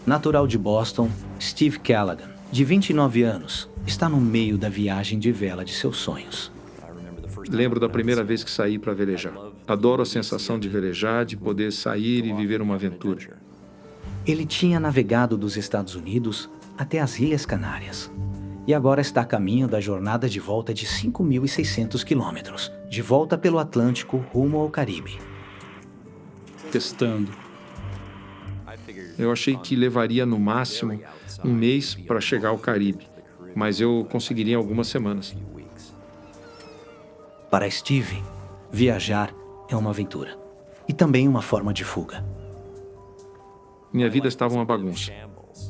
Natural de Boston, Steve Callaghan, de 29 anos, está no meio da viagem de vela de seus sonhos. Lembro da primeira vez que saí para velejar. Adoro a sensação de velejar, de poder sair e viver uma aventura. Ele tinha navegado dos Estados Unidos até as Ilhas Canárias e agora está a caminho da jornada de volta de 5.600 quilômetros, de volta pelo Atlântico rumo ao Caribe. Testando. Eu achei que levaria no máximo um mês para chegar ao Caribe, mas eu conseguiria em algumas semanas. Para Steve, viajar é uma aventura e também uma forma de fuga. Minha vida estava uma bagunça.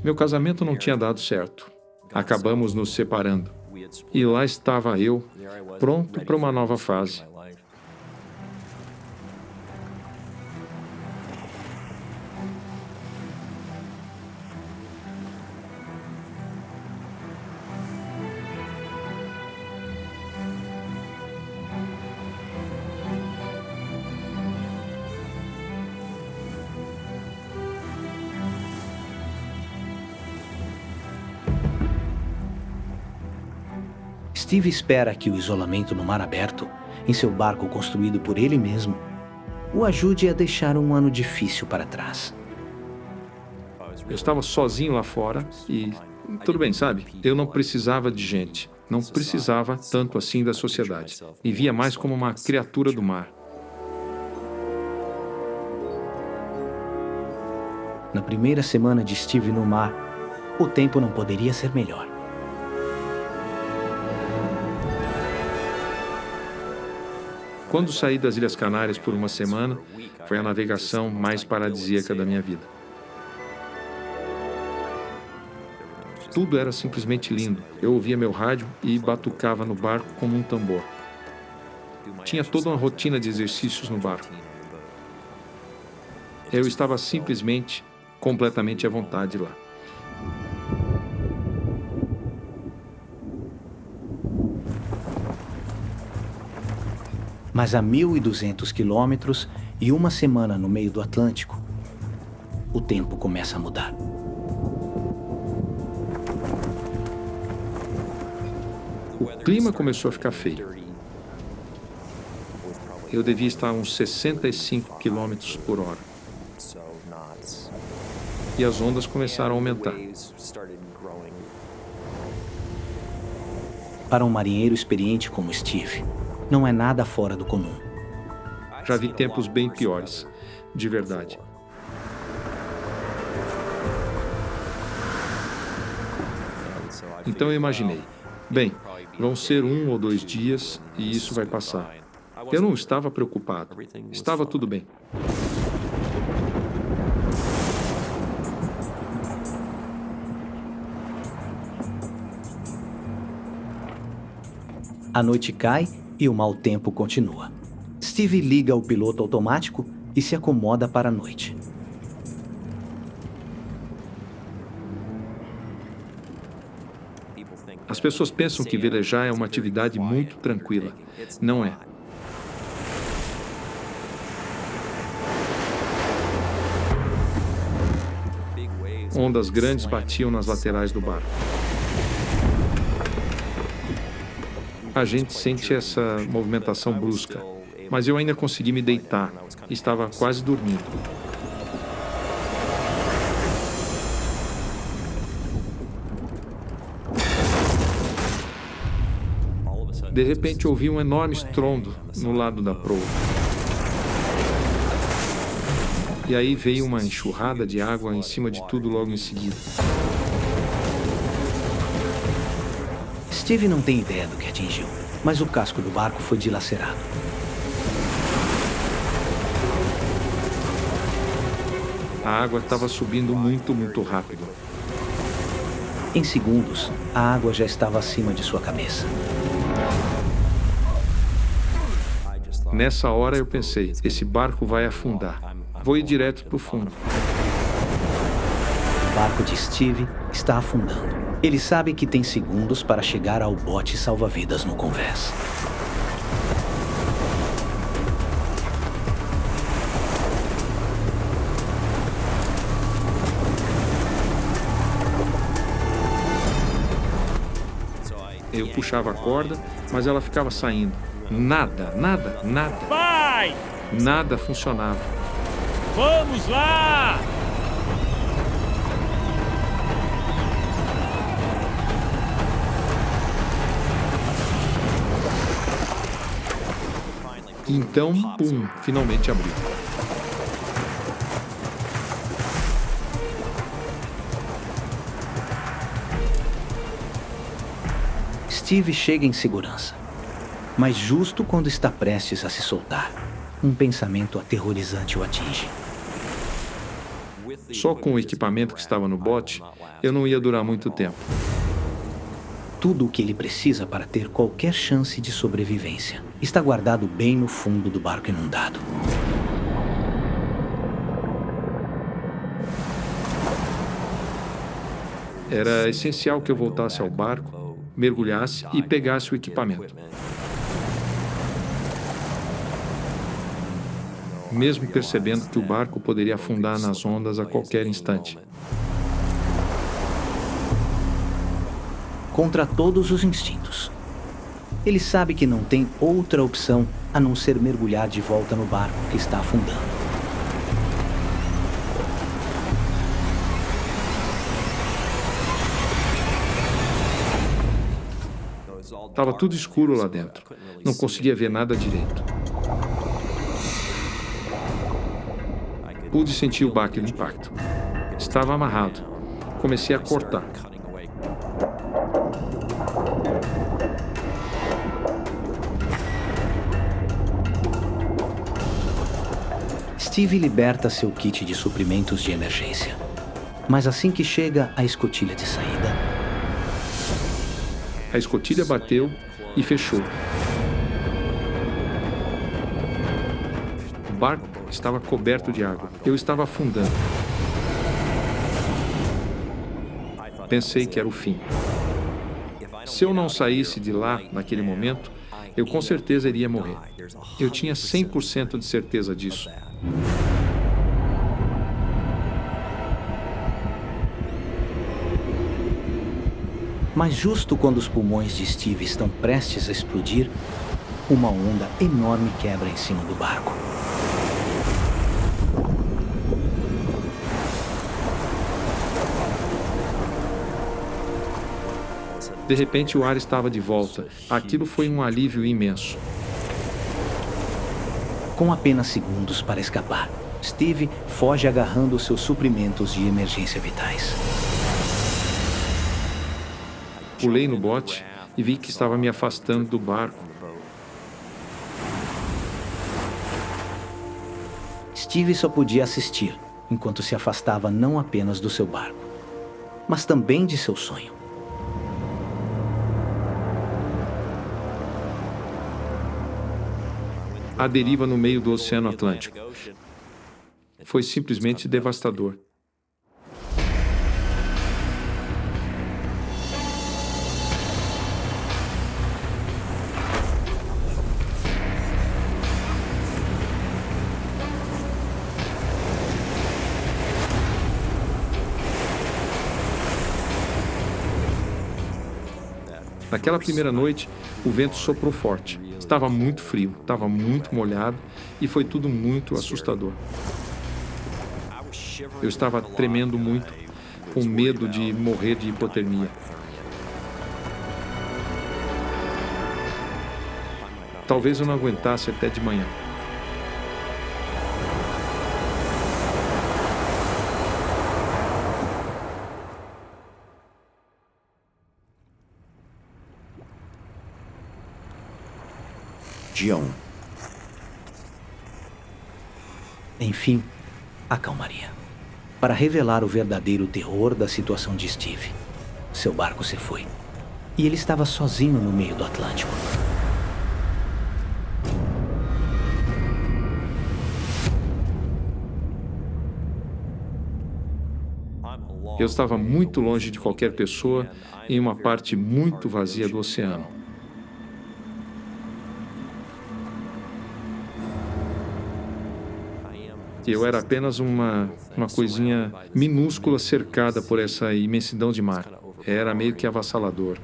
Meu casamento não tinha dado certo. Acabamos nos separando. E lá estava eu, pronto para uma nova fase. Steve espera que o isolamento no mar aberto, em seu barco construído por ele mesmo, o ajude a deixar um ano difícil para trás. Eu estava sozinho lá fora e, tudo bem, sabe? Eu não precisava de gente. Não precisava tanto assim da sociedade. Me via mais como uma criatura do mar. Na primeira semana de Steve no mar, o tempo não poderia ser melhor. Quando saí das Ilhas Canárias por uma semana, foi a navegação mais paradisíaca da minha vida. Tudo era simplesmente lindo. Eu ouvia meu rádio e batucava no barco como um tambor. Tinha toda uma rotina de exercícios no barco. Eu estava simplesmente, completamente à vontade lá. Mas a 1.200 quilômetros e uma semana no meio do Atlântico, o tempo começa a mudar. O clima começou a ficar feio. Eu devia estar a uns 65 quilômetros por hora. E as ondas começaram a aumentar. Para um marinheiro experiente como Steve, não é nada fora do comum. Já vi tempos bem piores, de verdade. Então eu imaginei, bem, vão ser 1 ou 2 dias e isso vai passar. Eu não estava preocupado, estava tudo bem. A noite cai e o mau tempo continua. Steve liga o piloto automático e se acomoda para a noite. As pessoas pensam que velejar é uma atividade muito tranquila. Não é. Ondas grandes batiam nas laterais do barco. A gente sente essa movimentação brusca, mas eu ainda consegui me deitar. Estava quase dormindo. De repente ouvi um enorme estrondo no lado da proa. E aí veio uma enxurrada de água em cima de tudo logo em seguida. Steve não tem ideia do que atingiu, mas o casco do barco foi dilacerado. A água estava subindo muito, muito rápido. Em segundos, a água já estava acima de sua cabeça. Nessa hora eu pensei, esse barco vai afundar. Vou ir direto para o fundo. O barco de Steve está afundando. Ele sabe que tem segundos para chegar ao bote salva-vidas no convés. puxava a corda, mas ela ficava saindo. Nada. Vai! Nada funcionava. Vamos lá! E então, pum, finalmente abriu. Steve chega em segurança. Mas justo quando está prestes a se soltar, um pensamento aterrorizante o atinge. Só com o equipamento que estava no bote, eu não ia durar muito tempo. Tudo o que ele precisa para ter qualquer chance de sobrevivência está guardado bem no fundo do barco inundado. Era essencial que eu voltasse ao barco, mergulhasse e pegasse o equipamento. Mesmo percebendo que o barco poderia afundar nas ondas a qualquer instante. Contra todos os instintos. Ele sabe que não tem outra opção a não ser mergulhar de volta no barco que está afundando. Estava tudo escuro lá dentro. Não conseguia ver nada direito. Pude sentir o baque do impacto. Estava amarrado. Comecei a cortar. Steve liberta seu kit de suprimentos de emergência. Mas assim que chega à escotilha de saída, A escotilha bateu e fechou. O barco estava coberto de água. Eu estava afundando. Pensei que era o fim. Se eu não saísse de lá naquele momento, eu com certeza iria morrer. Eu tinha 100% de certeza disso. mas justo quando os pulmões de Steve estão prestes a explodir, uma onda enorme quebra em cima do barco. De repente, o ar estava de volta. Aquilo foi um alívio imenso. Com apenas segundos para escapar, Steve foge agarrando seus suprimentos de emergência vitais. Pulei no bote e vi que estava me afastando do barco. Steve só podia assistir, enquanto se afastava não apenas do seu barco, mas também de seu sonho. À deriva no meio do Oceano Atlântico. Foi simplesmente devastador. Naquela primeira noite, o vento soprou forte. Estava muito frio, estava muito molhado e foi tudo muito assustador. Eu estava tremendo muito, com medo de morrer de hipotermia. Talvez eu não aguentasse até de manhã. John. Enfim, a calmaria. Para revelar o verdadeiro terror da situação de Steve. Seu barco se foi. E ele estava sozinho no meio do Atlântico. Eu estava muito longe de qualquer pessoa em uma parte muito vazia do oceano. Eu era apenas uma coisinha minúscula cercada por essa imensidão de mar. Era meio que avassalador.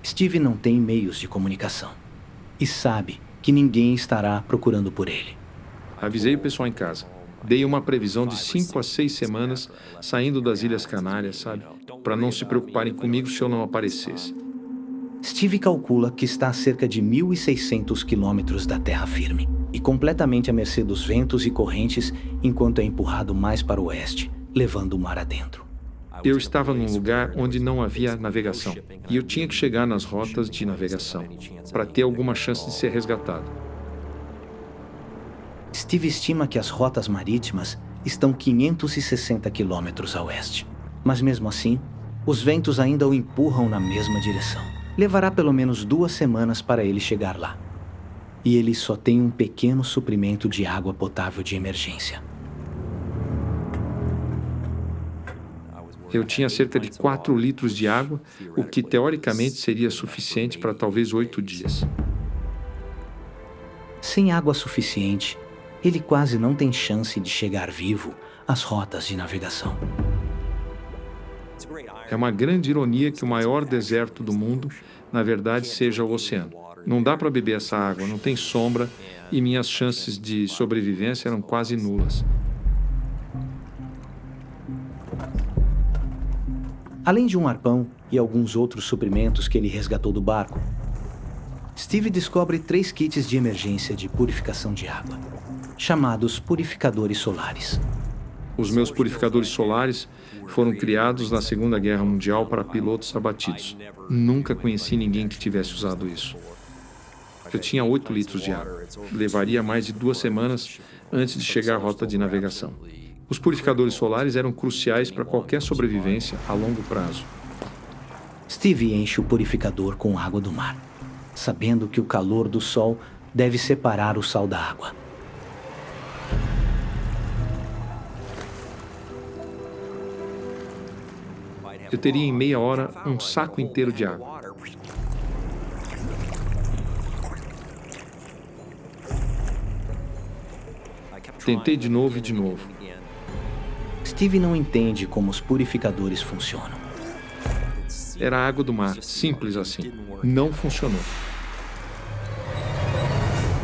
Steve não tem meios de comunicação e sabe que ninguém estará procurando por ele. Avisei o pessoal em casa. Dei uma previsão de 5 a 6 semanas saindo das Ilhas Canárias, sabe? Para não se preocuparem comigo se eu não aparecesse. Steve calcula que está a cerca de 1.600 quilômetros da terra firme e completamente à mercê dos ventos e correntes enquanto é empurrado mais para o oeste, levando o mar adentro. Eu estava num lugar onde não havia navegação e eu tinha que chegar nas rotas de navegação para ter alguma chance de ser resgatado. Steve estima que as rotas marítimas estão 560 quilômetros a oeste, mas mesmo assim, os ventos ainda o empurram na mesma direção. Levará pelo menos 2 semanas para ele chegar lá. E ele só tem um pequeno suprimento de água potável de emergência. Eu tinha cerca de 4 litros de água, o que teoricamente seria suficiente para talvez 8 dias. Sem água suficiente, ele quase não tem chance de chegar vivo às rotas de navegação. É uma grande ironia que o maior deserto do mundo, na verdade, seja o oceano. Não dá para beber essa água, não tem sombra e minhas chances de sobrevivência eram quase nulas. Além de um arpão e alguns outros suprimentos que ele resgatou do barco, Steve descobre 3 kits de emergência de purificação de água, chamados purificadores solares. Os meus purificadores solares foram criados na Segunda Guerra Mundial para pilotos abatidos. Nunca conheci ninguém que tivesse usado isso. Eu tinha 8 litros de água. Levaria mais de 2 semanas antes de chegar à rota de navegação. Os purificadores solares eram cruciais para qualquer sobrevivência a longo prazo. Steve enche o purificador com água do mar, sabendo que o calor do sol deve separar o sal da água. Eu teria em meia hora um saco inteiro de água. Tentei de novo e de novo. Steve não entende como os purificadores funcionam. Era água do mar, simples assim. Não funcionou.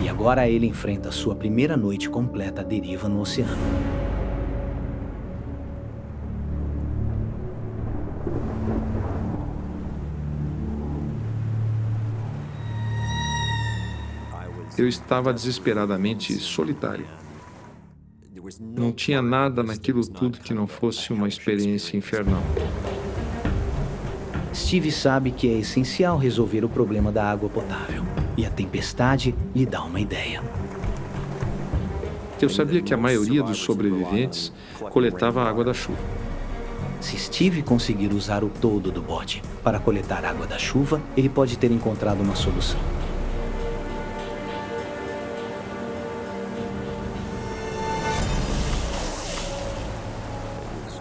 E agora ele enfrenta sua primeira noite completa à deriva no oceano. Eu estava desesperadamente solitário. Não tinha nada naquilo tudo que não fosse uma experiência infernal. Steve sabe que é essencial resolver o problema da água potável, e a tempestade lhe dá uma ideia. Eu sabia que a maioria dos sobreviventes coletava a água da chuva. Se Steve conseguir usar o todo do bote para coletar água da chuva, ele pode ter encontrado uma solução.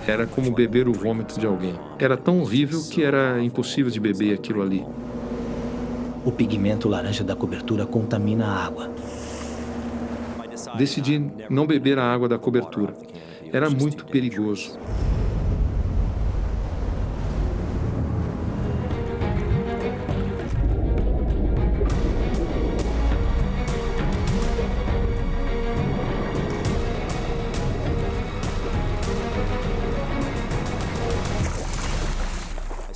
Era como beber o vômito de alguém. Era tão horrível que era impossível de beber aquilo ali. O pigmento laranja da cobertura contamina a água. Decidi não beber a água da cobertura. Era muito perigoso.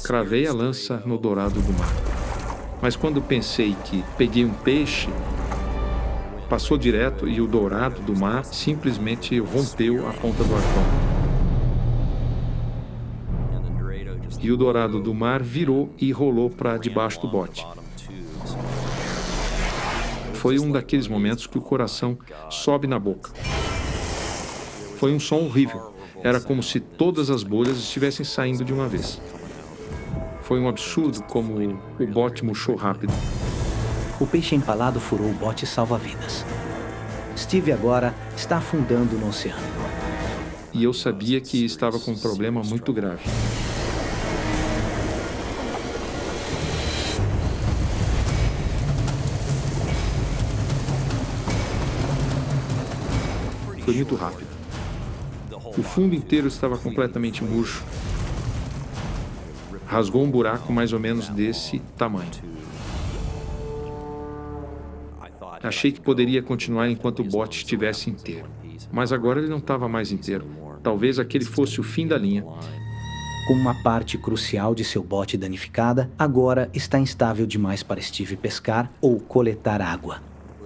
Cravei a lança no dourado do mar. Mas quando pensei que peguei um peixe, passou direto e o dourado do mar simplesmente rompeu a ponta do arpão. E o dourado do mar virou e rolou para debaixo do bote. Foi um daqueles momentos que o coração sobe na boca. Foi um som horrível. Era como se todas as bolhas estivessem saindo de uma vez. Foi um absurdo como o bote murchou rápido. O peixe empalado furou o bote salva-vidas. Steve agora está afundando no oceano. E eu sabia que estava com um problema muito grave. Foi muito rápido. O fundo inteiro estava completamente murcho. rasgou um buraco mais ou menos desse tamanho. Achei que poderia continuar enquanto o bote estivesse inteiro. Mas agora ele não estava mais inteiro. Talvez aquele fosse o fim da linha. Com uma parte crucial de seu bote danificada, agora está instável demais para Steve pescar ou coletar água.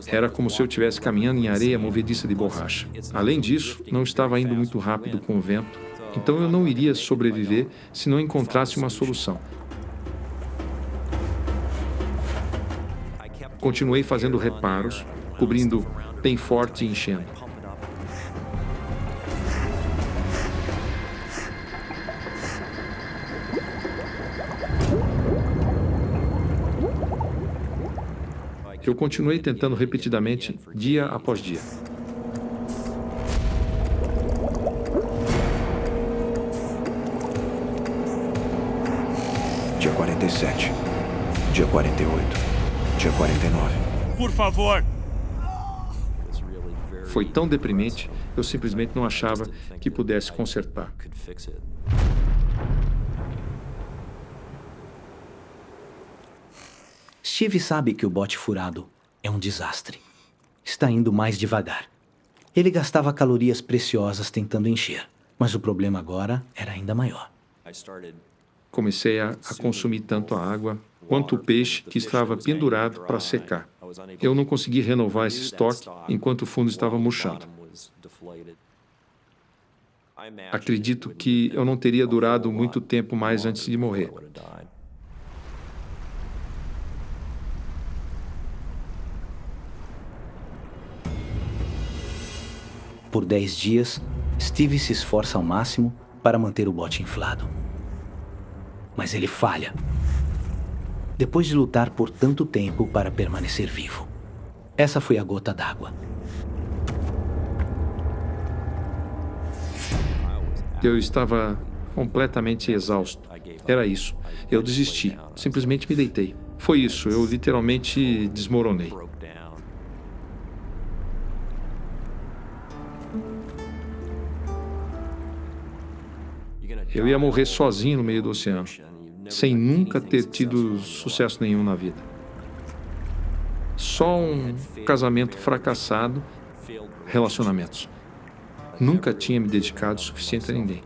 Era como se eu estivesse caminhando em areia movediça de borracha. Além disso, não estava indo muito rápido com o vento, então eu não iria sobreviver se não encontrasse uma solução. Continuei fazendo reparos, cobrindo bem forte e enchendo. Eu continuei tentando repetidamente, dia após dia. Dia 47. Dia 48. Dia 49. Por favor. Foi tão deprimente, eu simplesmente não achava que pudesse consertar. Steve sabe que o bote furado é um desastre. Está indo mais devagar. Ele gastava calorias preciosas tentando encher, mas o problema agora era ainda maior. Comecei a consumir tanto a água quanto o peixe que estava pendurado para secar. Eu não consegui renovar esse estoque enquanto o fundo estava murchando. Acredito que eu não teria durado muito tempo mais antes de morrer. Por 10 dias, Steve se esforça ao máximo para manter o bote inflado. Mas ele falha. Depois de lutar por tanto tempo para permanecer vivo. Essa foi a gota d'água. Eu estava completamente exausto. Era isso. Eu desisti. Simplesmente me deitei. Foi isso. Eu literalmente desmoronei. Eu ia morrer sozinho no meio do oceano, sem nunca ter tido sucesso nenhum na vida. Só um casamento fracassado, relacionamentos. Nunca tinha me dedicado o suficiente a ninguém.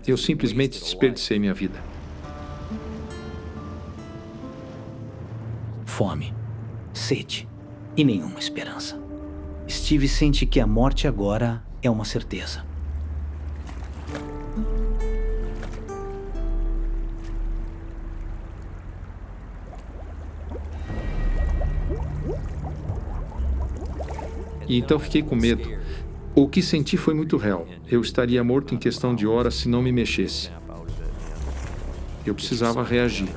Eu simplesmente desperdicei minha vida. Fome, sede e nenhuma esperança. Steve sente que a morte agora é uma certeza. E então fiquei com medo. O que senti foi muito real. Eu estaria morto em questão de horas se não me mexesse. Eu precisava reagir.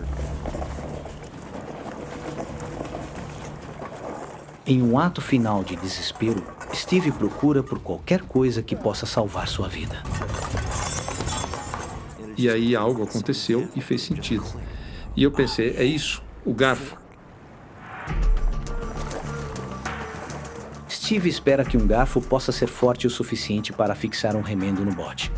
Em um ato final de desespero, Steve procura por qualquer coisa que possa salvar sua vida. E aí algo aconteceu e fez sentido. E eu pensei, é isso, o garfo. Steve espera que um garfo possa ser forte o suficiente para fixar um remendo no bote.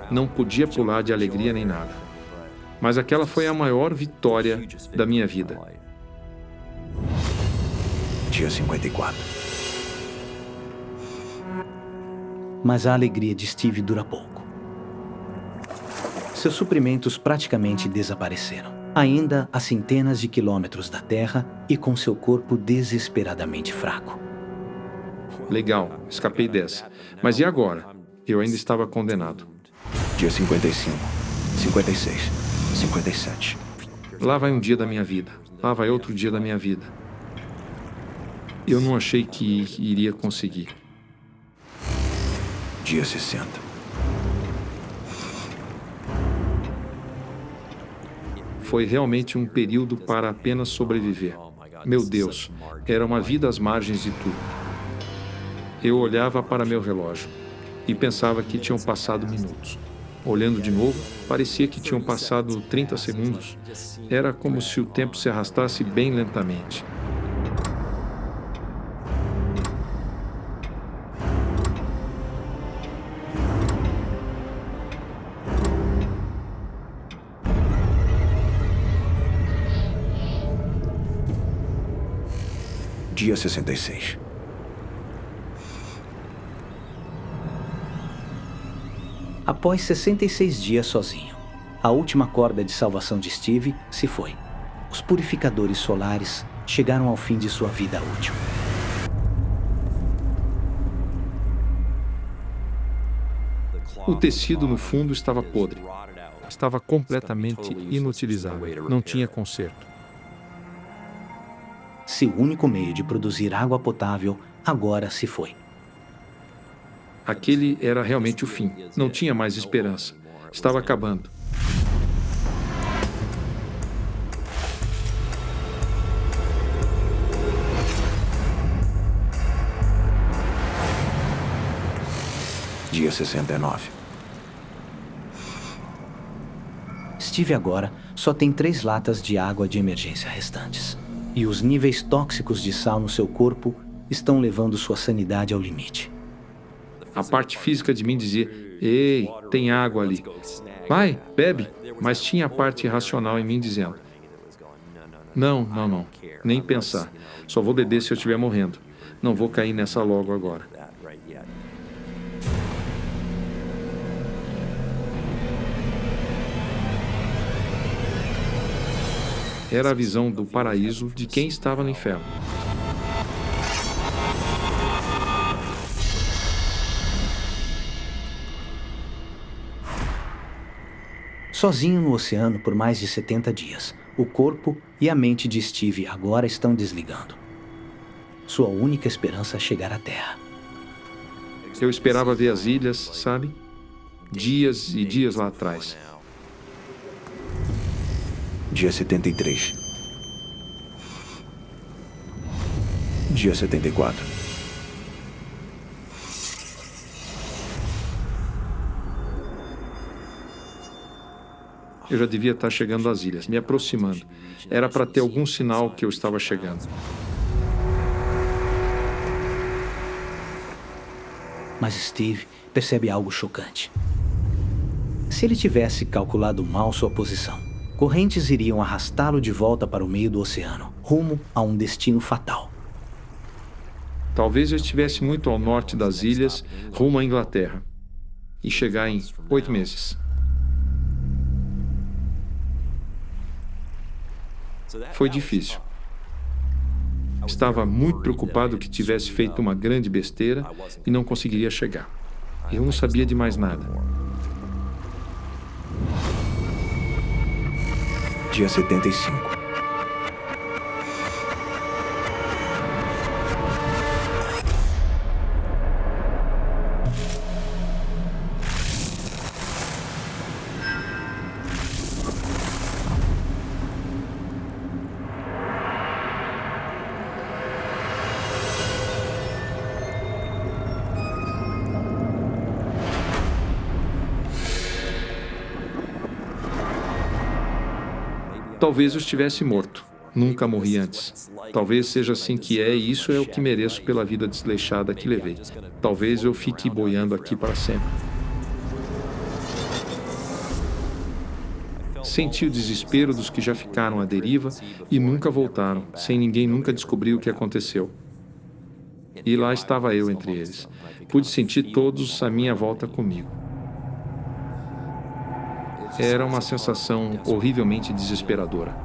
Não podia pular de alegria nem nada. Mas aquela foi a maior vitória da minha vida. Dia 54. Mas a alegria de Steve dura pouco. Seus suprimentos praticamente desapareceram. Ainda a centenas de quilômetros da Terra e com seu corpo desesperadamente fraco. Legal, escapei dessa. Mas e agora? Eu ainda estava condenado. Dia 55. 56. 57. Lá vai um dia da minha vida. Lá vai outro dia da minha vida. Eu não achei que iria conseguir. Dia 60. Foi realmente um período para apenas sobreviver. Meu Deus, era uma vida às margens de tudo. Eu olhava para meu relógio e pensava que tinham passado minutos. Olhando de novo, parecia que tinham passado 30 segundos. Era como se o tempo se arrastasse bem lentamente. Dia 66. Após 66 dias sozinho, a última corda de salvação de Steve se foi. Os purificadores solares chegaram ao fim de sua vida útil. O tecido no fundo estava podre. Estava completamente inutilizável. Não tinha conserto. Seu único meio de produzir água potável agora se foi. Aquele era realmente o fim. Não tinha mais esperança. Estava acabando. Dia 69. Steve agora só tem 3 latas de água de emergência restantes. E os níveis tóxicos de sal no seu corpo estão levando sua sanidade ao limite. A parte física de mim dizia: "Ei, tem água ali. Vai, bebe." Mas tinha a parte racional em mim dizendo: Não. Nem pensar. Só vou beber se eu estiver morrendo. Não vou cair nessa logo agora." Era a visão do paraíso de quem estava no inferno. Sozinho no oceano por mais de 70 dias, o corpo e a mente de Steve agora estão desligando. Sua única esperança é chegar à Terra. Eu esperava ver as ilhas, sabe? Dias e dias lá atrás. Dia 73. Dia 74. Eu já devia estar chegando às ilhas, me aproximando. Era para ter algum sinal que eu estava chegando. Mas Steve percebe algo chocante. Se ele tivesse calculado mal sua posição, correntes iriam arrastá-lo de volta para o meio do oceano, rumo a um destino fatal. Talvez eu estivesse muito ao norte das ilhas, rumo à Inglaterra, e chegar em 8 meses. Foi difícil. Estava muito preocupado que tivesse feito uma grande besteira e não conseguiria chegar. Eu não sabia de mais nada. Dia 75. Talvez eu estivesse morto. Nunca morri antes. Talvez seja assim que é, e isso é o que mereço pela vida desleixada que levei. Talvez eu fique boiando aqui para sempre. Senti o desespero dos que já ficaram à deriva e nunca voltaram, sem ninguém nunca descobrir o que aconteceu. E lá estava eu entre eles. Pude sentir todos à minha volta comigo. Era uma sensação horrivelmente desesperadora.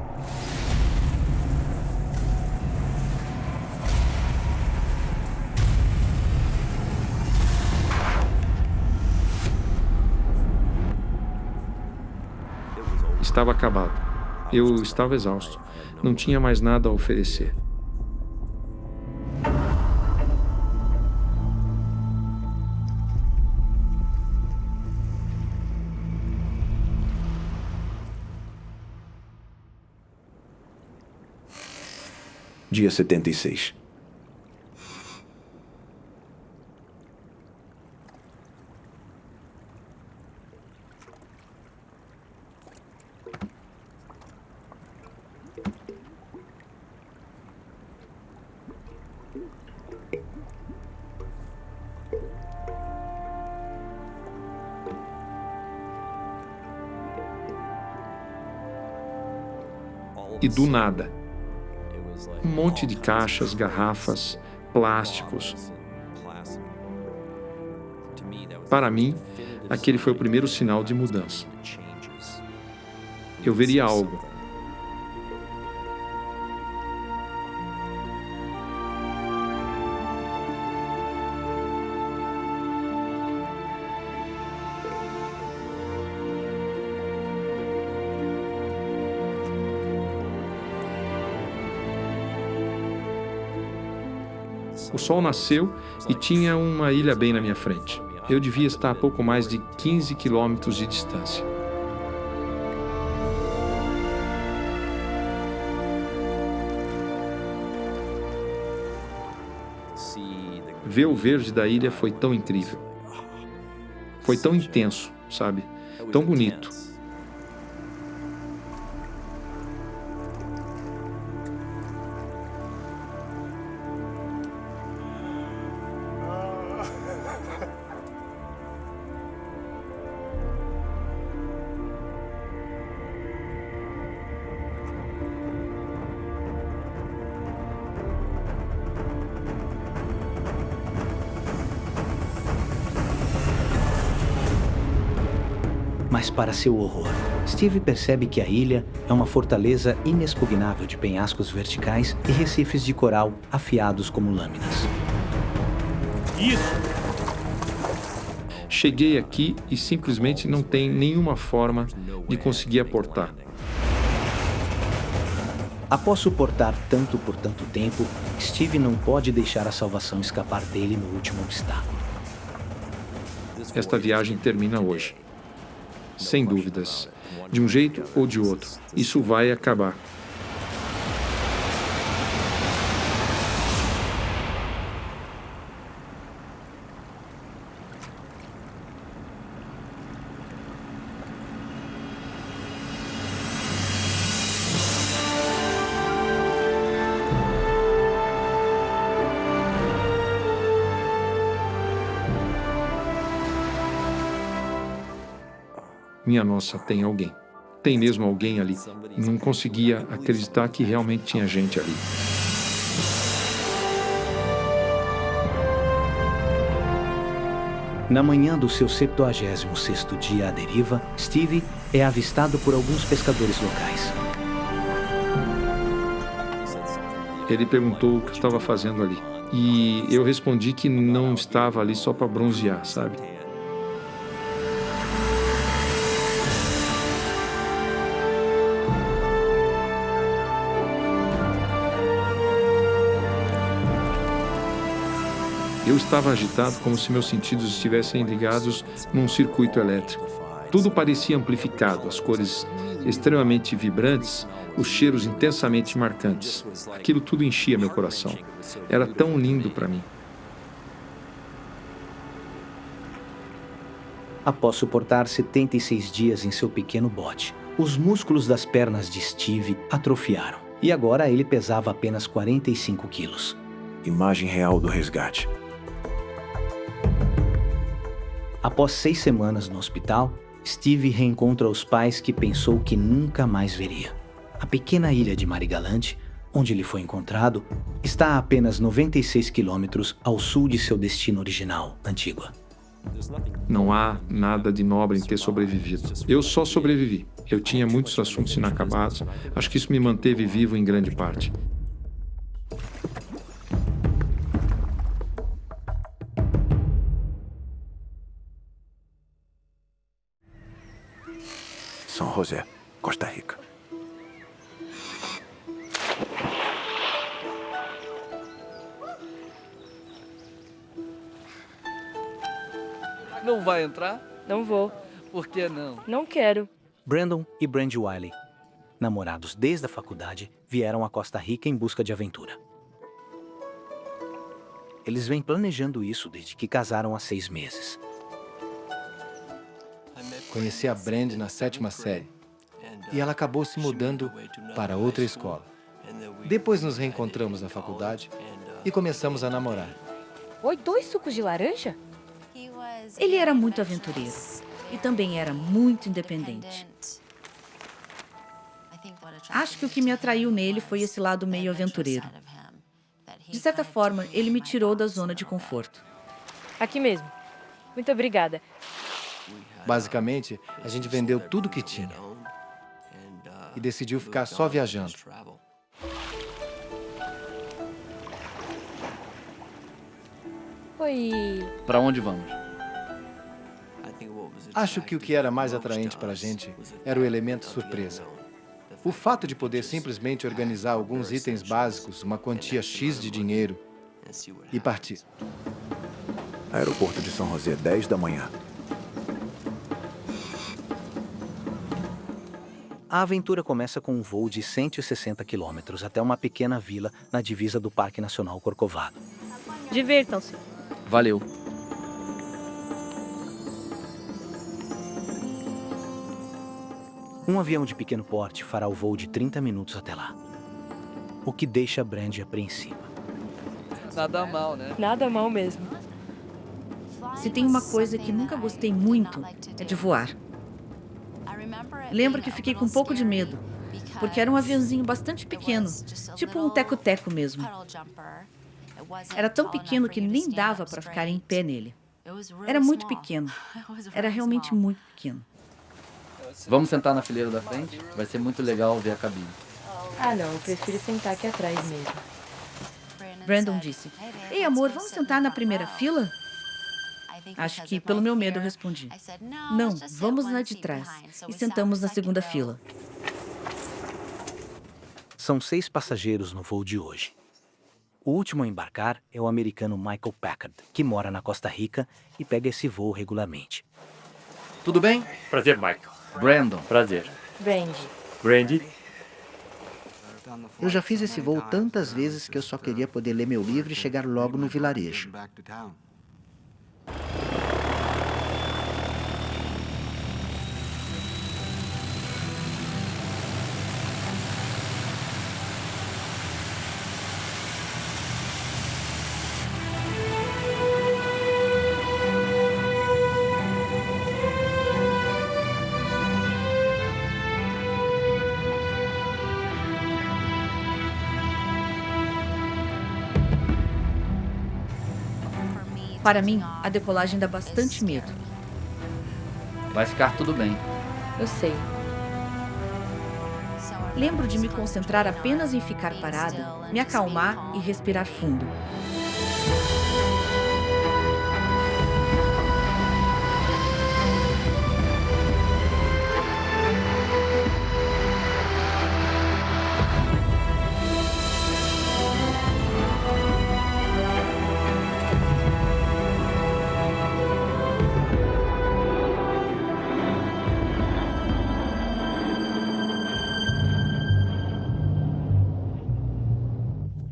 Estava acabado. Eu estava exausto. Não tinha mais nada a oferecer. Dia 76. E do nada, um monte de caixas, garrafas, plásticos. Para mim, aquele foi o primeiro sinal de mudança. Eu veria algo. O sol nasceu e tinha uma ilha bem na minha frente. Eu devia estar a pouco mais de 15 quilômetros de distância. Ver o verde da ilha foi tão incrível. Foi tão intenso, sabe? Tão bonito. Mas para seu horror, Steve percebe que a ilha é uma fortaleza inexpugnável de penhascos verticais e recifes de coral afiados como lâminas. Isso! Cheguei aqui e simplesmente não tem nenhuma forma de conseguir aportar. Após suportar tanto por tanto tempo, Steve não pode deixar a salvação escapar dele no último obstáculo. Esta viagem termina hoje. Sem dúvidas. De um jeito ou de outro. Isso vai acabar. Minha nossa, tem alguém. Tem mesmo alguém ali. Não conseguia acreditar que realmente tinha gente ali. Na manhã do seu 76º dia à deriva, Steve é avistado por alguns pescadores locais. Ele perguntou o que eu estava fazendo ali. E eu respondi que não estava ali só para bronzear, sabe? Eu estava agitado como se meus sentidos estivessem ligados num circuito elétrico. Tudo parecia amplificado, as cores extremamente vibrantes, os cheiros intensamente marcantes. Aquilo tudo enchia meu coração. Era tão lindo para mim. Após suportar 76 dias em seu pequeno bote, os músculos das pernas de Steve atrofiaram. E agora ele pesava apenas 45 quilos. Imagem real do resgate. Após 6 semanas no hospital, Steve reencontra os pais que pensou que nunca mais veria. A pequena ilha de Marigalante, onde ele foi encontrado, está a apenas 96 quilômetros ao sul de seu destino original, Antígua. Não há nada de nobre em ter sobrevivido. Eu só sobrevivi. Eu tinha muitos assuntos inacabados. Acho que isso me manteve vivo em grande parte. São José, Costa Rica. Não vai entrar? Não vou. Por que não? Não quero. Brandon e Brandy Wiley, namorados desde a faculdade, vieram à Costa Rica em busca de aventura. Eles vêm planejando isso desde que casaram há 6 meses. Conheci a Brand na 7ª série e ela acabou se mudando para outra escola. Depois nos reencontramos na faculdade e começamos a namorar. Oi, 2 sucos de laranja? Ele era muito aventureiro e também era muito independente. Acho que o que me atraiu nele foi esse lado meio aventureiro. De certa forma, ele me tirou da zona de conforto. Aqui mesmo. Muito obrigada. Basicamente, a gente vendeu tudo que tinha e decidiu ficar só viajando. Oi. Pra onde vamos? Acho que o que era mais atraente para a gente era o elemento surpresa. O fato de poder simplesmente organizar alguns itens básicos, uma quantia X de dinheiro e partir. Aeroporto de São José, 10 da manhã. A aventura começa com um voo de 160 quilômetros até uma pequena vila na divisa do Parque Nacional Corcovado. Divirtam-se. Valeu. Um avião de pequeno porte fará o voo de 30 minutos até lá, o que deixa Brand apreensiva. Nada mal, né? Nada mal mesmo. Se tem uma coisa que nunca gostei muito, é de voar. Lembro que fiquei com um pouco de medo, porque era um aviãozinho bastante pequeno, tipo um teco-teco mesmo. Era tão pequeno que nem dava para ficar em pé nele. Era muito pequeno. Era realmente muito pequeno. Vamos sentar na fileira da frente? Vai ser muito legal ver a cabine. Ah, não. Eu prefiro sentar aqui atrás mesmo. Brandon disse: "Ei, amor, vamos sentar na primeira fila?" Acho que, pelo meu medo, eu respondi: "Não, vamos na de trás." E sentamos na segunda fila. São 6 passageiros no voo de hoje. O último a embarcar é o americano Michael Packard, que mora na Costa Rica e pega esse voo regularmente. Tudo bem? Prazer, Michael. Brandon. Prazer. Brandy. Brandy. Eu já fiz esse voo tantas vezes que eu só queria poder ler meu livro e chegar logo no vilarejo. Para mim, a decolagem dá bastante medo. Vai ficar tudo bem. Eu sei. Lembro de me concentrar apenas em ficar parada, me acalmar e respirar fundo.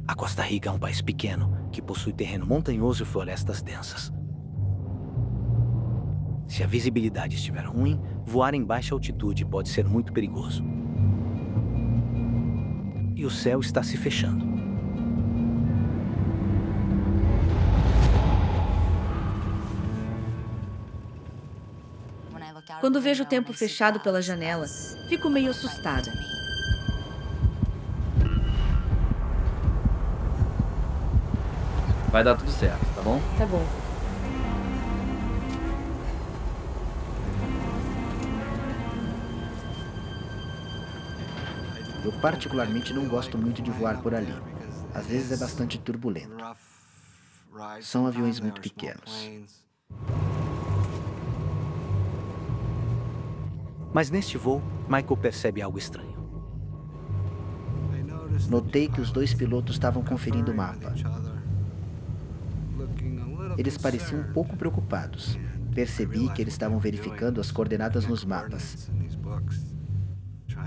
A Costa Rica é um país pequeno que possui terreno montanhoso e florestas densas. Se a visibilidade estiver ruim, voar em baixa altitude pode ser muito perigoso. E o céu está se fechando. Quando vejo o tempo fechado pela janela, fico meio assustada. Vai dar tudo certo, tá bom? Tá bom. Eu particularmente não gosto muito de voar por ali. Às vezes é bastante turbulento. São aviões muito pequenos. Mas neste voo, Michael percebe algo estranho. Notei que os 2 pilotos estavam conferindo o mapa. Eles pareciam um pouco preocupados. Percebi que eles estavam verificando as coordenadas nos mapas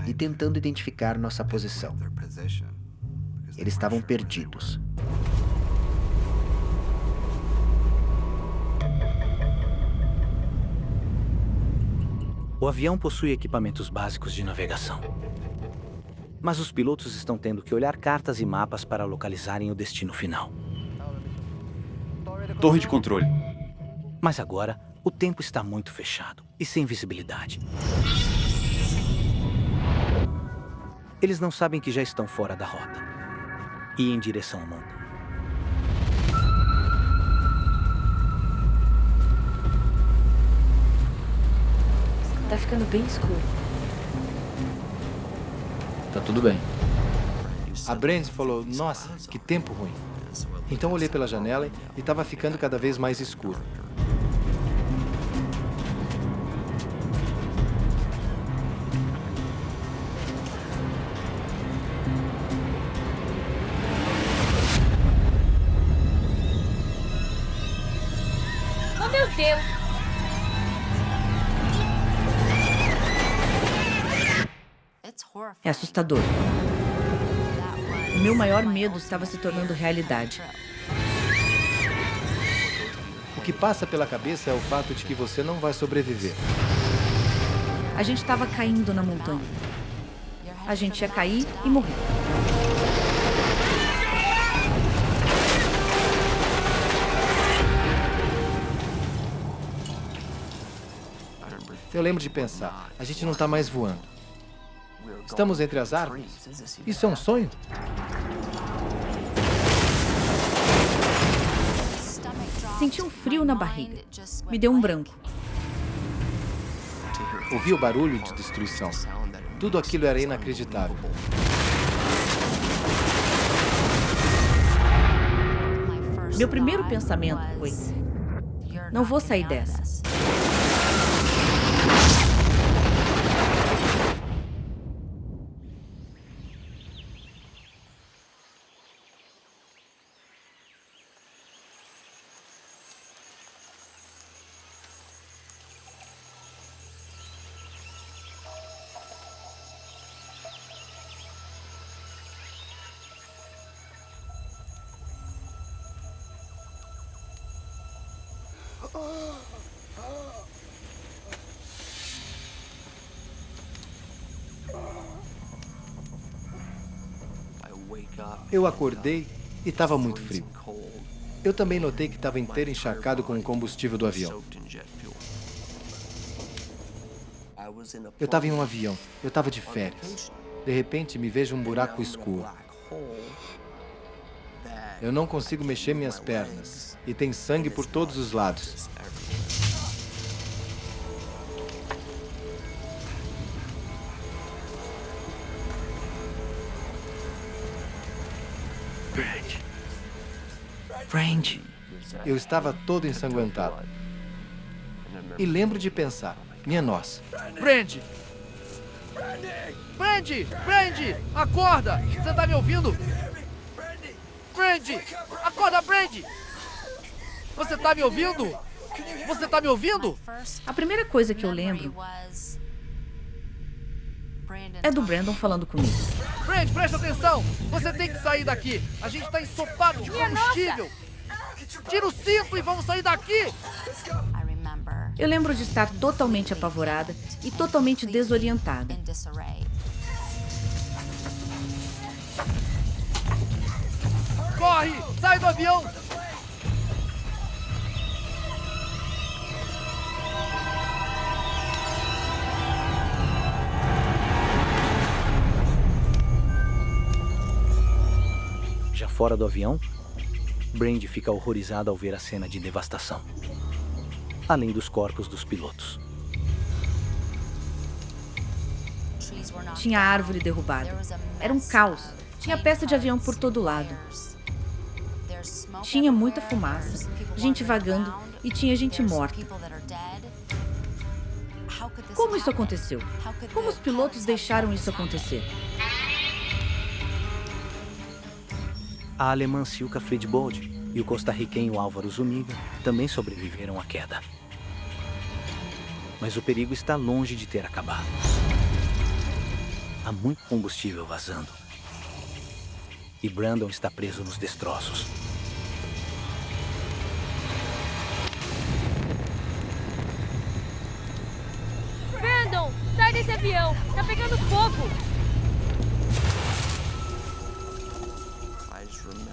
e tentando identificar nossa posição. Eles estavam perdidos. O avião possui equipamentos básicos de navegação. Mas os pilotos estão tendo que olhar cartas e mapas para localizarem o destino final. Torre de controle. Mas agora, o tempo está muito fechado e sem visibilidade. Eles não sabem que já estão fora da rota e em direção ao monte. Tá ficando bem escuro. Tá tudo bem. A Brand falou, nossa, que tempo ruim. Então olhei pela janela e estava ficando cada vez mais escuro. Oh, meu Deus! É assustador. O meu maior medo estava se tornando realidade. O que passa pela cabeça é o fato de que você não vai sobreviver. A gente estava caindo na montanha. A gente ia cair e morrer. Eu lembro de pensar, a gente não está mais voando. Estamos entre as árvores? Isso é um sonho? Senti um frio na barriga. Me deu um branco. Ouvi o barulho de destruição. Tudo aquilo era inacreditável. Meu primeiro pensamento foi: não vou sair dessa. Eu acordei e estava muito frio. Eu também notei que estava inteiro encharcado com o combustível do avião. Eu estava em um avião, eu estava de férias. De repente, me vejo um buraco escuro. Eu não consigo mexer minhas pernas e tem sangue por todos os lados. Brand. Eu estava todo ensanguentado. E lembro de pensar, minha nossa. Brand! Brand! Brand! Acorda! Você tá me ouvindo? Brand! Acorda, Brand! Você tá me ouvindo? Você tá me ouvindo? A primeira coisa que eu lembro é do Brandon falando comigo. Brand, presta atenção! Você tem que sair daqui! A gente tá ensopado de combustível! Tira o cinto e vamos sair daqui! Eu lembro de estar totalmente apavorada e totalmente desorientada. Corre! Sai do avião! Já fora do avião, Brand fica horrorizada ao ver a cena de devastação, além dos corpos dos pilotos. Tinha árvore derrubada. Era um caos. Tinha peça de avião por todo lado. Tinha muita fumaça, gente vagando e tinha gente morta. Como isso aconteceu? Como os pilotos deixaram isso acontecer? A alemã Silka Friedbold e o costarriquenho Álvaro Zuniga também sobreviveram à queda. Mas o perigo está longe de ter acabado. Há muito combustível vazando. E Brandon está preso nos destroços. Brandon! avião! Tá pegando fogo!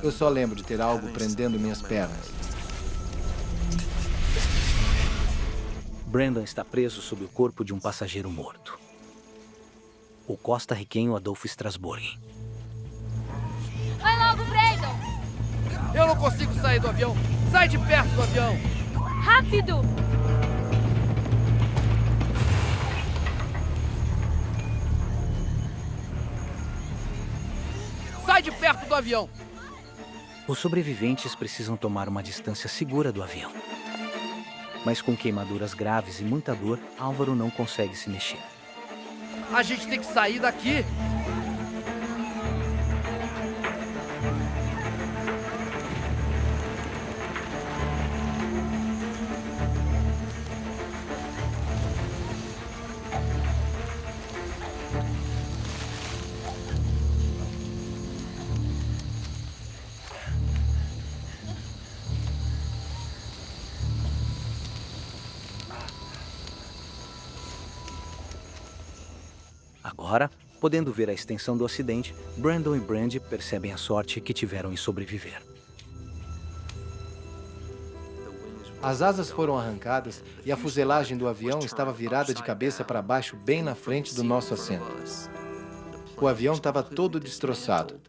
Eu só lembro de ter algo prendendo minhas pernas. Brandon está preso sob o corpo de um passageiro morto. O costa-riquenho Adolfo Strasburg. Vai logo, Brandon! Eu não consigo sair do avião! Sai de perto do avião! Rápido! Sai de perto do avião! Os sobreviventes precisam tomar uma distância segura do avião. Mas com queimaduras graves e muita dor, Álvaro não consegue se mexer. A gente tem que sair daqui! Agora, podendo ver a extensão do acidente, Brandon e Brandy percebem a sorte que tiveram em sobreviver. As asas foram arrancadas e a fuselagem do avião estava virada de cabeça para baixo bem na frente do nosso assento. O avião estava todo destroçado.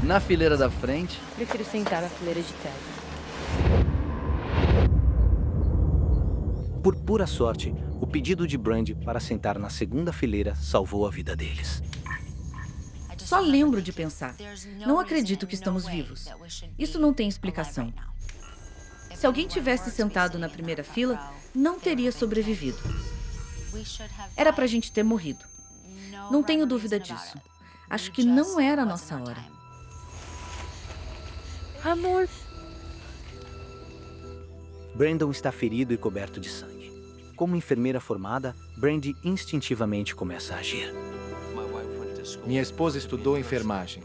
Na fileira da frente, Prefiro sentar na fileira de trás. Por pura sorte, o pedido de Brandy para sentar na segunda fileira salvou a vida deles. Só lembro de pensar. Não acredito que estamos vivos. Isso não tem explicação. Se alguém tivesse sentado na primeira fila, não teria sobrevivido. Era pra gente ter morrido. Não tenho dúvida disso. Acho que não era a nossa hora. Amor, Brandon está ferido e coberto de sangue. Como enfermeira formada, Brandy instintivamente começa a agir. Minha esposa estudou enfermagem.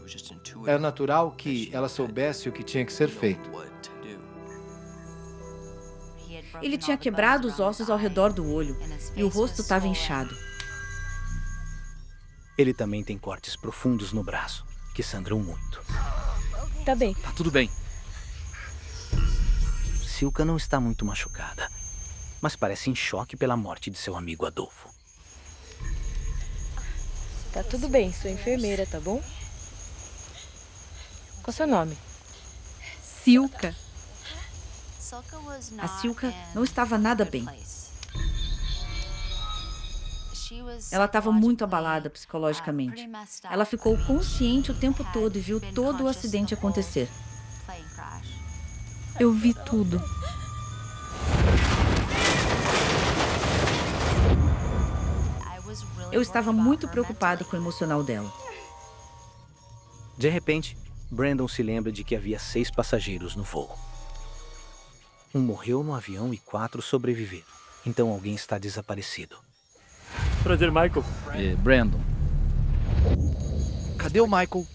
Era natural que ela soubesse o que tinha que ser feito. Ele tinha quebrado os ossos ao redor do olho e o rosto estava inchado. Ele também tem cortes profundos no braço, que sangram muito. tá bem. Tá tudo bem. Silka não está muito machucada, mas parece em choque pela morte de seu amigo Adolfo. Tá tudo bem, sou enfermeira, tá bom? Qual é o seu nome? Silka. A Silka não estava nada bem. Ela estava muito abalada psicologicamente. Ela ficou consciente o tempo todo e viu todo o acidente acontecer. Eu vi tudo. Eu estava muito preocupado com o emocional dela. De repente, Brandon se lembra de que havia 6 passageiros no voo. Um morreu no avião e 4 sobreviveram. Então alguém está desaparecido. Prazer, Michael. Brandon. Cadê o Michael?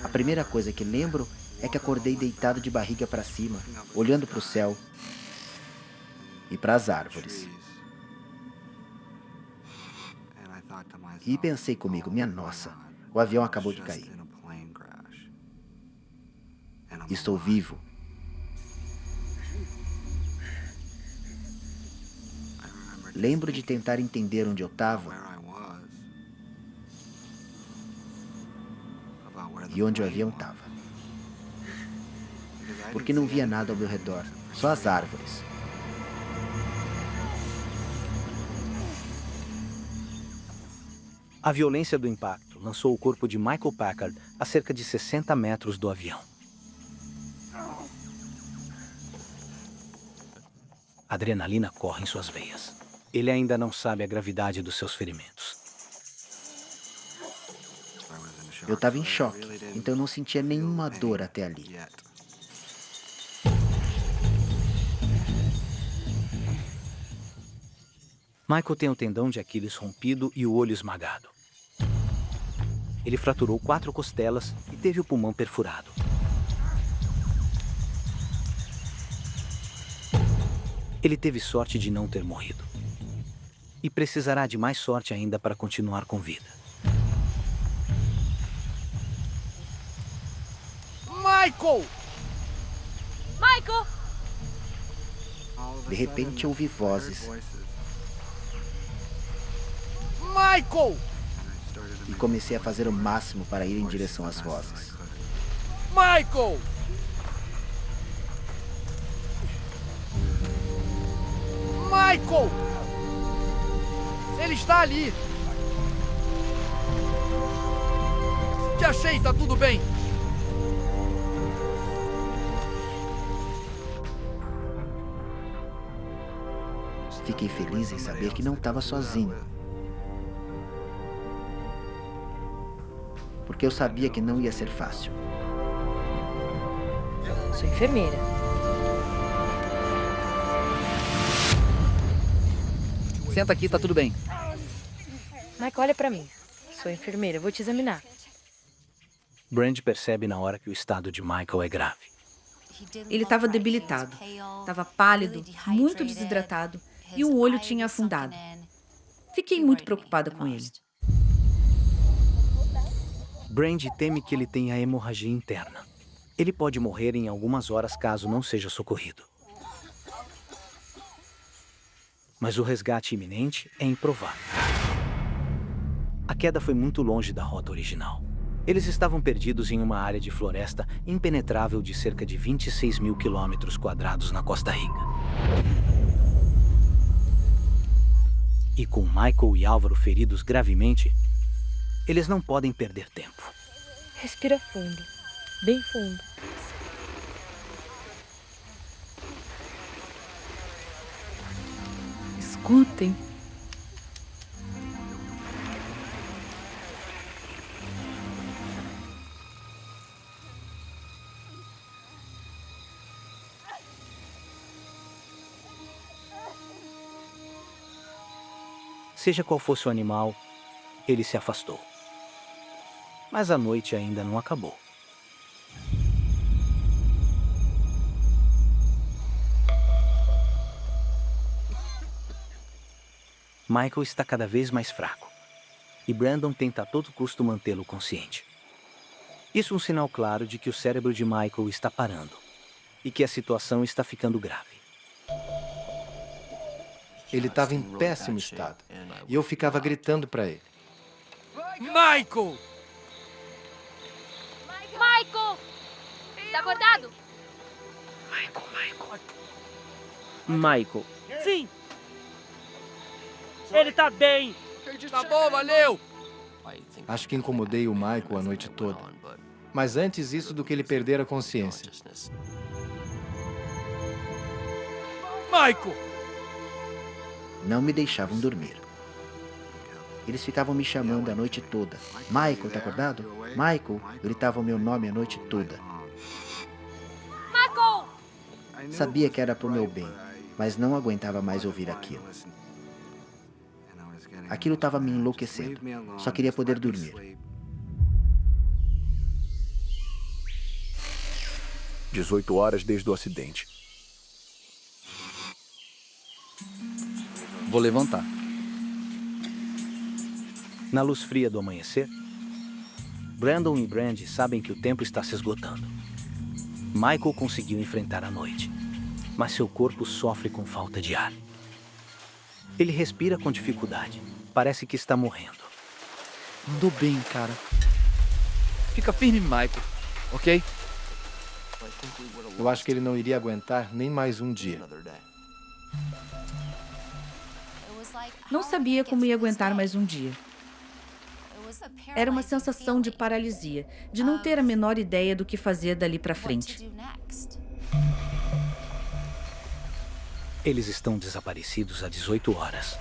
A primeira coisa que lembro é que acordei deitado de barriga para cima, olhando para o céu e para as árvores. E pensei comigo, minha nossa, o avião acabou de cair. Estou vivo. Lembro de tentar entender onde eu estava e onde o avião estava. Porque não via nada ao meu redor, só as árvores. A violência do impacto lançou o corpo de Michael Packard a cerca de 60 metros do avião. A adrenalina corre em suas veias. Ele ainda não sabe a gravidade dos seus ferimentos. Eu estava em choque, então eu não sentia nenhuma dor até ali. Michael tem o tendão de Aquiles rompido e o olho esmagado. Ele fraturou 4 costelas e teve o pulmão perfurado. Ele teve sorte de não ter morrido. E precisará de mais sorte ainda para continuar com vida. Michael! Michael! De repente ouvi vozes Michael! e comecei a fazer o máximo para ir em direção às vozes. Michael! Michael! Ele está ali! Te achei, tá tudo bem! Fiquei feliz em saber que não estava sozinho. Porque eu sabia que não ia ser fácil. Sou enfermeira. Senta aqui, tá tudo bem. Michael, olha pra mim. Sou enfermeira, vou te examinar. Brand percebe na hora que o estado de Michael é grave. Ele estava debilitado, estava pálido, muito desidratado e o olho tinha afundado. Fiquei muito preocupada com ele. Brand teme que ele tenha hemorragia interna. Ele pode morrer em algumas horas caso não seja socorrido. Mas o resgate iminente é improvável. A queda foi muito longe da rota original. Eles estavam perdidos em uma área de floresta impenetrável de cerca de 26 mil quilômetros quadrados na Costa Rica. E com Michael e Álvaro feridos gravemente, eles não podem perder tempo. Respira fundo. Bem fundo. Escutem. Seja qual fosse o animal, ele se afastou. Mas a noite ainda não acabou. Michael está cada vez mais fraco. E Brandon tenta a todo custo mantê-lo consciente. Isso é um sinal claro de que o cérebro de Michael está parando. E que a situação está ficando grave. Ele estava em péssimo estado. E eu ficava gritando para ele. Michael! Michael! Tá acordado? Michael. Sim! Ele tá bem! Tá bom, valeu! Acho que incomodei o Michael a noite toda. Mas antes isso do que ele perder a consciência. Michael! Não me deixavam dormir. Eles ficavam me chamando a noite toda. Michael, tá acordado? Michael, gritavam meu nome a noite toda. Michael! Sabia que era pro meu bem, mas não aguentava mais ouvir aquilo. Aquilo estava me enlouquecendo. Só queria poder dormir. 18 horas desde o acidente. Vou levantar. Na luz fria do amanhecer, Brandon e Brand sabem que o tempo está se esgotando. Michael conseguiu enfrentar a noite, mas seu corpo sofre com falta de ar. Ele respira com dificuldade. Parece que está morrendo. Andou bem, cara. Fica firme, Michael. Ok? Eu acho que ele não iria aguentar nem mais um dia. Não sabia como ia aguentar mais um dia. Era uma sensação de paralisia, de não ter a menor ideia do que fazer dali para frente. Eles estão desaparecidos há 18 horas.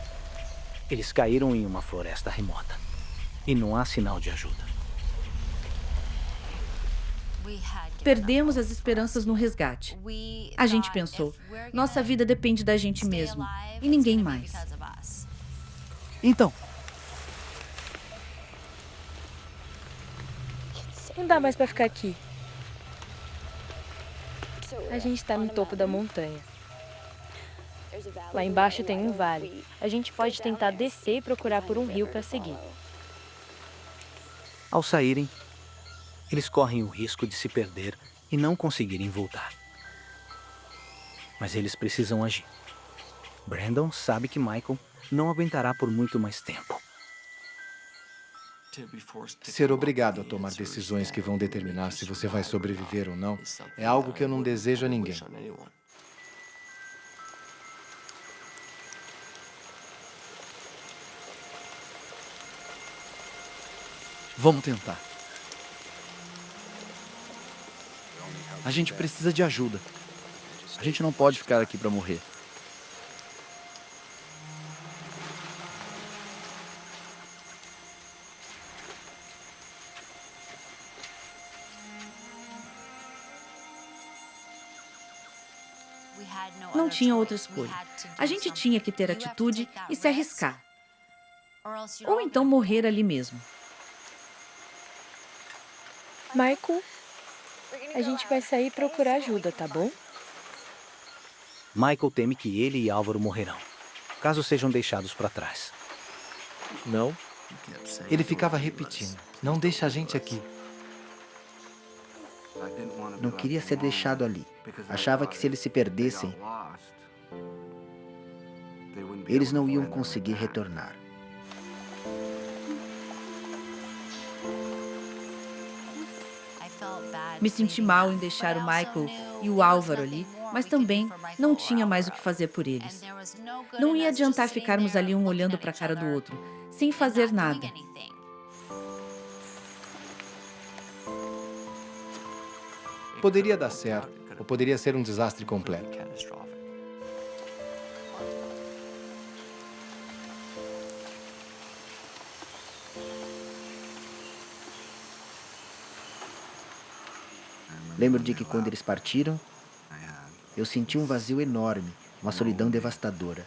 Eles caíram em uma floresta remota. E não há sinal de ajuda. Perdemos as esperanças no resgate. A gente pensou, nossa vida depende da gente mesmo e ninguém mais. Então, Não dá mais pra ficar aqui. A gente tá no topo da montanha. Lá embaixo tem um vale. A gente pode tentar descer e procurar por um rio pra seguir. Ao saírem, eles correm o risco de se perder e não conseguirem voltar. Mas eles precisam agir. Brandon sabe que Michael não aguentará por muito mais tempo. Ser obrigado a tomar decisões que vão determinar se você vai sobreviver ou não é algo que eu não desejo a ninguém. Vamos tentar. A gente precisa de ajuda. A gente não pode ficar aqui pra morrer. Não tinha outra escolha. A gente tinha que ter atitude e se arriscar. Ou então morrer ali mesmo. Michael, a gente vai sair e procurar ajuda, tá bom? Michael teme que ele e Álvaro morrerão, caso sejam deixados para trás. Não. Ele ficava repetindo, não deixa a gente aqui. Não queria ser deixado ali. Achava que se eles se perdessem, eles não iam conseguir retornar. Me senti mal em deixar o Michael e o Álvaro ali, mas também não tinha mais o que fazer por eles. Não ia adiantar ficarmos ali um olhando para a cara do outro, sem fazer nada. Poderia dar certo, ou poderia ser um desastre completo. Lembro de que quando eles partiram, eu senti um vazio enorme, uma solidão devastadora.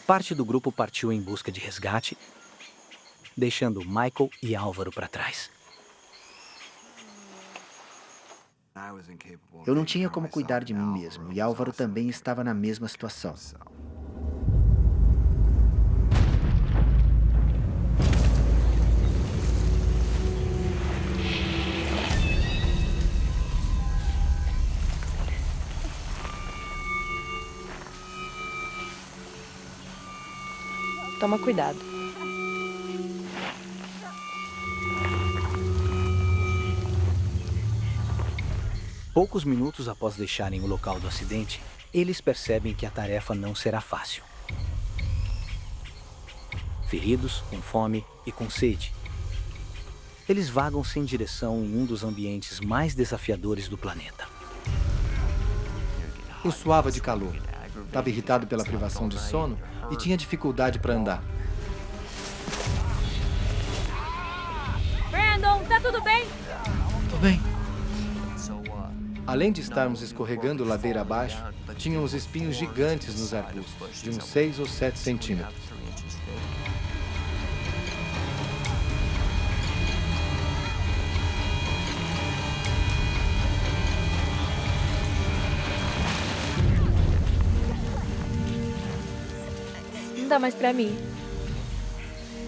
Parte do grupo partiu em busca de resgate, deixando Michael e Álvaro para trás. Eu não tinha como cuidar de mim mesmo, e Álvaro também estava na mesma situação. Toma cuidado. Poucos minutos após deixarem o local do acidente, eles percebem que a tarefa não será fácil. Feridos, com fome e com sede, eles vagam sem direção em um dos ambientes mais desafiadores do planeta. Eu suava de calor. Estava irritado pela privação de sono e tinha dificuldade para andar. Brandon, tá tudo bem? Tudo bem. Além de estarmos escorregando ladeira abaixo, tinham os espinhos gigantes nos arbustos, de uns 6 ou 7 centímetros. Não dá mais pra mim.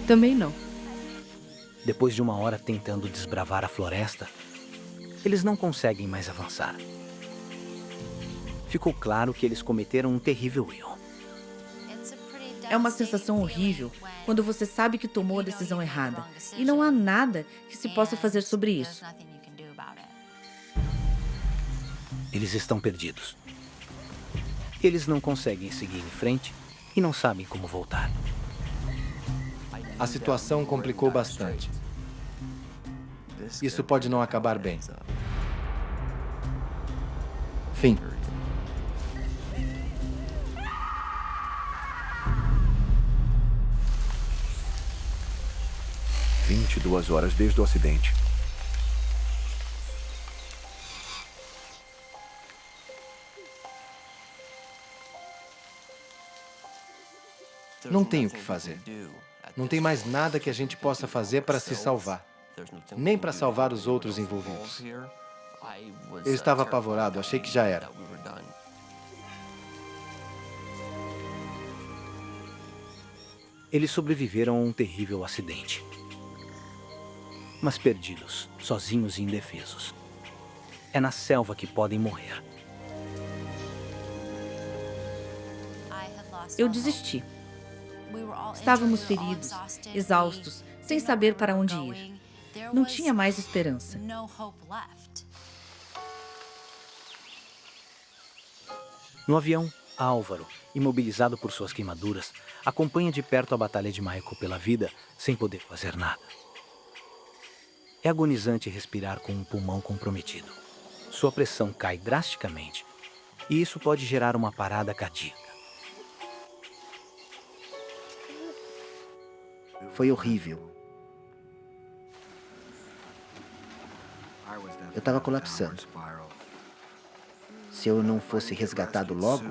Também não. Depois de uma hora tentando desbravar a floresta, eles não conseguem mais avançar. Ficou claro que eles cometeram um terrível erro. É uma sensação horrível quando você sabe que tomou a decisão errada e não há nada que se possa fazer sobre isso. Eles estão perdidos. Eles não conseguem seguir em frente e não sabem como voltar. A situação complicou bastante. Isso pode não acabar bem. Fim. – 22 horas desde o acidente. Não tenho o que fazer. Não tem mais nada que a gente possa fazer para se salvar, nem para salvar os outros envolvidos. Eu estava apavorado, achei que já era. Eles sobreviveram a um terrível acidente. Mas perdidos, sozinhos e indefesos. É na selva que podem morrer. Eu desisti. Estávamos feridos, exaustos, sem saber para onde ir. Não tinha mais esperança. No avião, Álvaro, imobilizado por suas queimaduras, acompanha de perto a batalha de Michael pela vida, sem poder fazer nada. É agonizante respirar com um pulmão comprometido. Sua pressão cai drasticamente, e isso pode gerar uma parada cardíaca. Foi horrível. Eu estava colapsando. Se eu não fosse resgatado logo,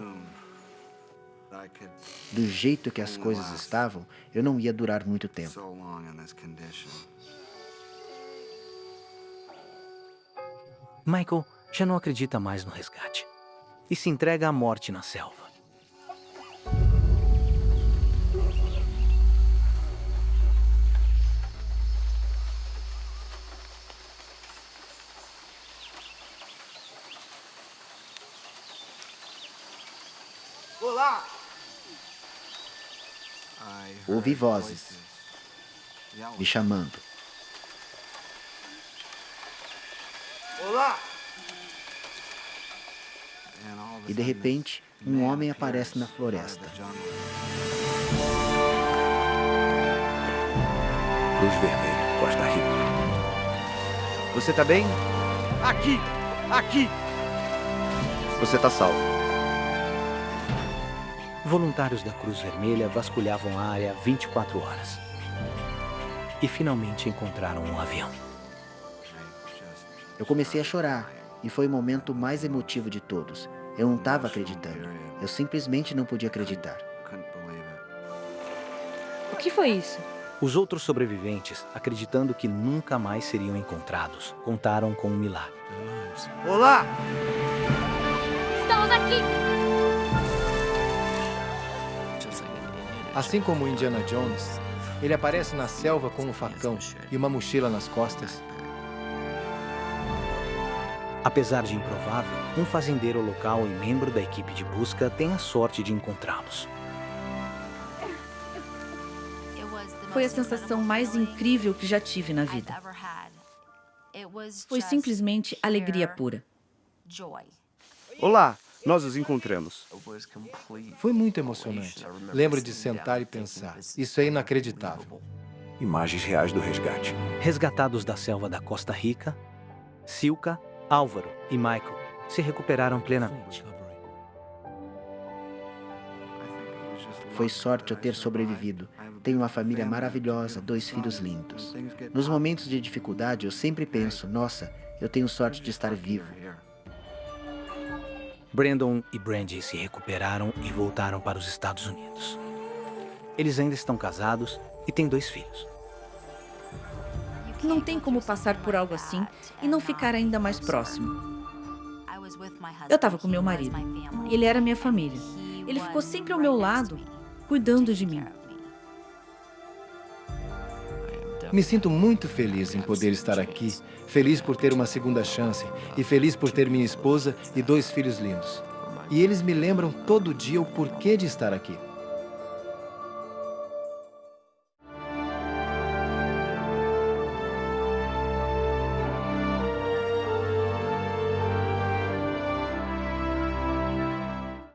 do jeito que as coisas estavam, eu não ia durar muito tempo. Michael já não acredita mais no resgate e se entrega à morte na selva. Olá! Ouvi vozes me chamando. Olá! E de repente, um homem aparece na floresta. Cruz Vermelha, Costa Rica. Você tá bem? Aqui! Aqui! Você tá salvo. Voluntários da Cruz Vermelha vasculhavam a área 24 horas. E finalmente encontraram um avião. Eu comecei a chorar, e foi o momento mais emotivo de todos. Eu não estava acreditando. Eu simplesmente não podia acreditar. O que foi isso? Os outros sobreviventes, acreditando que nunca mais seriam encontrados, contaram com um milagre. Olá! Estamos aqui! Assim como Indiana Jones, ele aparece na selva com um facão e uma mochila nas costas. Apesar de improvável, um fazendeiro local e membro da equipe de busca tem a sorte de encontrá-los. Foi a sensação mais incrível que já tive na vida. Foi simplesmente alegria pura. Olá, nós os encontramos. Foi muito emocionante. Lembro de sentar e pensar. Isso é inacreditável. Imagens reais do resgate. Resgatados da selva da Costa Rica, Silka, Álvaro e Michael se recuperaram plenamente. Foi sorte eu ter sobrevivido. Tenho uma família maravilhosa, 2 filhos lindos. Nos momentos de dificuldade, eu sempre penso, nossa, eu tenho sorte de estar vivo. Brandon e Brandy se recuperaram e voltaram para os Estados Unidos. Eles ainda estão casados e têm 2 filhos. Não tem como passar por algo assim e não ficar ainda mais próximo. Eu estava com meu marido. Ele era minha família. Ele ficou sempre ao meu lado, cuidando de mim. Me sinto muito feliz em poder estar aqui, feliz por ter uma segunda chance e feliz por ter minha esposa e 2 filhos lindos. E eles me lembram todo dia o porquê de estar aqui.